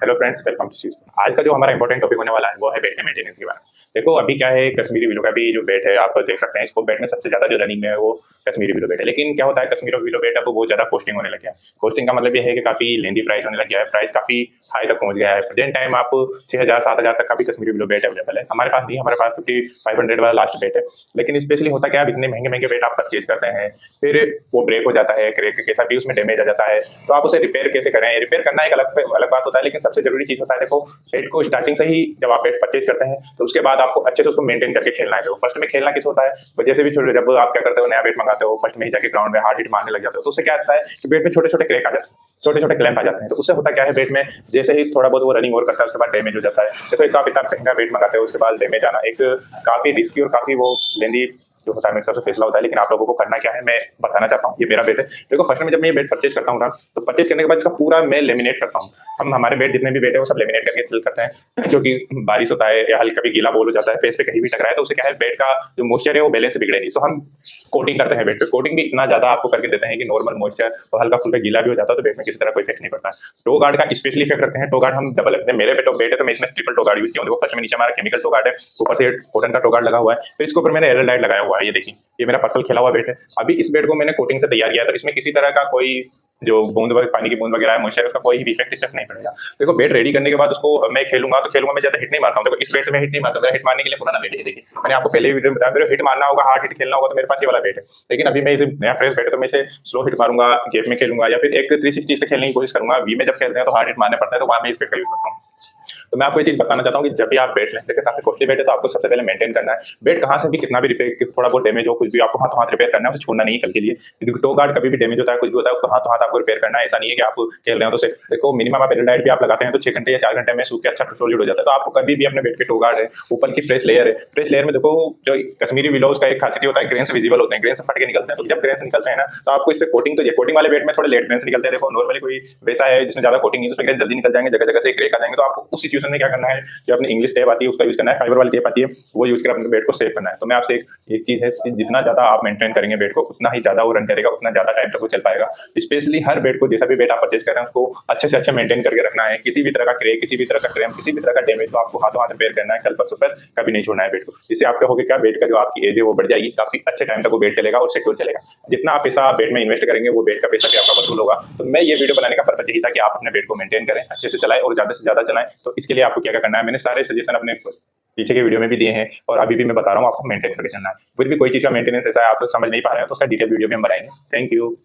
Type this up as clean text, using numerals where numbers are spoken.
Hello friends, welcome to सीज। आज का जो हमारा इंपॉर्टेंट टॉपिक होने वाला है वो है बेड के मेंटेनेंस के बारे में। देखो अभी क्या है, कश्मीरी विलो का भी जो बेड है आप देख सकते हैं, इसको बेड में सबसे ज्यादा जो रनिंग में है वो कश्मीरी विलो बेड है। लेकिन क्या होता है, कश्मीरी विलो बेड अब बहुत ज्यादा कॉस्टिंग होने लग गया है। कॉस्टिंग का मतलब ये है कि काफी लेंदी प्राइस होने लग गया है, प्राइस काफी हाई तक पहुंच गया है। प्रेजेंट टाइम आप 6,000 7,000 तक का भी कश्मीरी विलो बेड अवेलेबल है। हमारे पास नहीं, हमारे पास 5,500 वाला लास्ट बेड है। लेकिन स्पेशली होता क्या है, इतने महंगे महंगे बेड आप परचेज करते हैं, फिर वो ब्रेक हो जाता है, क्रैक के साथ भी उसमें डैमेज आ जाता है, तो आप उसे रिपेयर कैसे करें। रिपेयर करना एक अलग बात होता है, लेकिन सबसे जरूरी चीज होता है, देखो बेड को स्टार्टिंग से ही जब आप बेड परचेज करते हैं तो उसके बाद आपको अच्छे से उसको मेंटेन करके खेलना है। देखो फर्स्ट में खेलना किस होता है, तो जैसे भी छोटे, जब आप क्या करते हो, नया बेड मंगाते हो, फर्स्ट में ही जाके ग्राउंड में हार्ड हिट मारने लग जाते हो, तो उससे क्या होता है कि बेड में छोटे छोटे क्रैक आ जाते हैं, छोटे छोटे क्लैंप आ जाते हैं। तो उससे होता क्या है, बेड में जैसे ही थोड़ा बहुत वो रनिंग और करता है उसके बाद डैमेज हो जाता है। देखो एक आप इतना महंगा बेड मंगाते हो, उसके बाद डैमेज आना एक काफी रिस्की और काफी वो लेंदी जो होता है मेरे तरफ से फैसला होता है। लेकिन आप लोगों को करना क्या है मैं बताना चाहता हूँ। ये मेरा बेड है। देखो फर्स्ट में जब मैं ये बेड परचेज करता हूँ ना, तो परचेज करने के बाद इसका पूरा मैं लेमिनेट करता हूँ। हम हमारे बेड जितने भी बेड है वो सब लेमिनेट करके सेल करते हैं, क्योंकि बारिश होता है या हल्का भी गीला बोल हो जाता है, फेस पे कहीं भी टकराए तो उसे क्या है, बेड का जो मॉइस्चर है वो बैलेंस बिगड़े नहीं। तो हम कोटिंग करते हैं बेड पे। कोटिंग भी इतना ज्यादा आपको करके देते हैं कि नॉर्मल मॉइस्चर तो हल्का फुल्का गीला भी हो जाता है, तो बेड में किसी तरह कोई इफेक्ट नहीं पड़ता है। टो गार्ड का स्पेशली इफेक्ट रखते हैं। टो गार्ड हम डबल रखते हैं। मेरे पे तो बेड है तो मैं इसमें ट्रिपल टो गार्ड यूज किया हूँ। देखो फर्स्ट में नीचे हमारा केमिकल टो गार्ड है, ऊपर से कॉटन का टो गार्ड लगा हुआ है, फिर इसके ऊपर मैंने एयर लाइट लगाया हुआ है। ये देखिए, ये मेरा पर्सल खेला हुआ बेड है। अभी इस बेड को मैंने कोटिंग से तैयार किया है, तो इसमें किसी तरह का कोई जो बूंद पानी की बूंद वगैरह है, मॉइस्चर, उसका कोई भी इफेक्ट इस नहीं पड़ेगा। देखो बेड रेडी करने के बाद उसको मैं खेलूंगा तो खेलूंगा, मैं ज्यादा हिट नहीं मारता हूँ। देखो इस बेड से मैं हिट नहीं मारता, मेरा हिट मारने के लिए पुराना बेड है। देखिए मैंने आपको पहले ही वीडियो में बताया, मेरे हिट मारना होगा, हार्ड हिट खेलना होगा तो मेरे पास ये वाला बेड है। लेकिन अभी मैं इसे नया फ्रेश बेड है तो मैं इसे स्लो हिट मारूंगा, गेप में खेलूंगा, या फिर एक 360 से खेलने की कोशिश करूंगा। वी में जब खेलते हैं तो हार्ड हिट मारने पड़ता है, तो वहां मैं इस बेड का यूज करता हूँ। तो मैं आपको ये चीज बताना चाहता हूँ कि जब भी आप बेड लें, देखिए काफी कॉस्टली बेड है, तो आपको सबसे पहले मेंटेन करना है। बेड कहाँ से भी कितना भी रिपेयर, थोड़ा बहुत डैमेज हो, कुछ भी आपको हाथों हाथ रिपेयर करना है, उसे छोड़ना नहीं कल के लिए। क्योंकि टो गार्ड कभी भी डैमेज होता है, कुछ भी होता है, उसको हाथों हाथ आपको रिपेयर करना है। ऐसा नहीं है कि आप खेल रहे हो तो उसे देखो, मिनिमम आप एल्डाइड भी आप लगाते हैं तो 6 घंटे या 4 घंटे में सूख के अच्छा सॉलिड हो जाता है। तो आपको कभी भी अपने बेड के टो गार्ड है, ऊपर की फ्रेश लेयर है, फ्रेश लेयर में देखो जो कश्मीरी विलोज का एक खासियत होता है, ग्रेन से विजिबल होते हैं, ग्रेन से फट के निकलते हैं। तो जब ग्रेन से निकलते हैं ना, तो आपको इस पे कोटिंग, तो ये कोटिंग वाले बेड में थोड़े लेट ग्रेन से निकलते हैं। देखो नॉर्मली कोई वैसा है जिसमें ज्यादा कोटिंग नहीं है, तो उसमें ग्रेन जल्दी निकल जाएंगे, जगह जगह से क्रेक आ जाएंगे। तो आपको उस सिचुएशन में क्या करना है, जो अपनी इंग्लिश टेप आती है उसका यूज करना है, फाइबर वाली टेप आती है वो यूज कर अपने बेड को सेव करना है। तो मैं आपसे एक चीज है कि जितना ज्यादा आप मेंटेन करेंगे बेड को, उतना ही ज्यादा वो रन करेगा, उतना ज्यादा टाइम तक वो चल पाएगा। स्पेशली हर बेड को, जैसा भी बेड आप परचेज कर रहे हैं, उसको अच्छे से अच्छा मेंटेन करके रखना है। किसी भी तरह का क्रेक, किसी भी तरह का क्रैम्प, किसी भी तरह का डैमेज तो आपको हाथों हाथ रिपेयर करना है, कल परसों पर कभी नहीं छोड़ना है बेड को। इससे आपका होगा क्या, बेड का जो आपकी एज है वो बढ़ जाएगी, काफी अच्छे टाइम तक वो बेड चलेगा और सिक्योर चलेगा। जितना आप पैसा बेड में इन्वेस्ट करेंगे वो बेड का पैसा भी आपका वसूल होगा। तो मैं ये वीडियो बनाने का पर्पज यही था कि आप अपने बेड को मेंटेन करें, अच्छे से चलाएं और ज्यादा से ज्यादा चलाएं। तो इसके लिए आपको क्या करना है, मैंने सारे सजेशन अपने पीछे के वीडियो में भी दिए हैं और अभी भी मैं बता रहा हूँ आपको मेंटेन करके चलना है। फिर भी कोई चीज़ का मेंटेनेंस ऐसा है आप समझ नहीं पा रहे हैं तो उसका डिटेल वीडियो भी हम बनाएंगे। Thank you.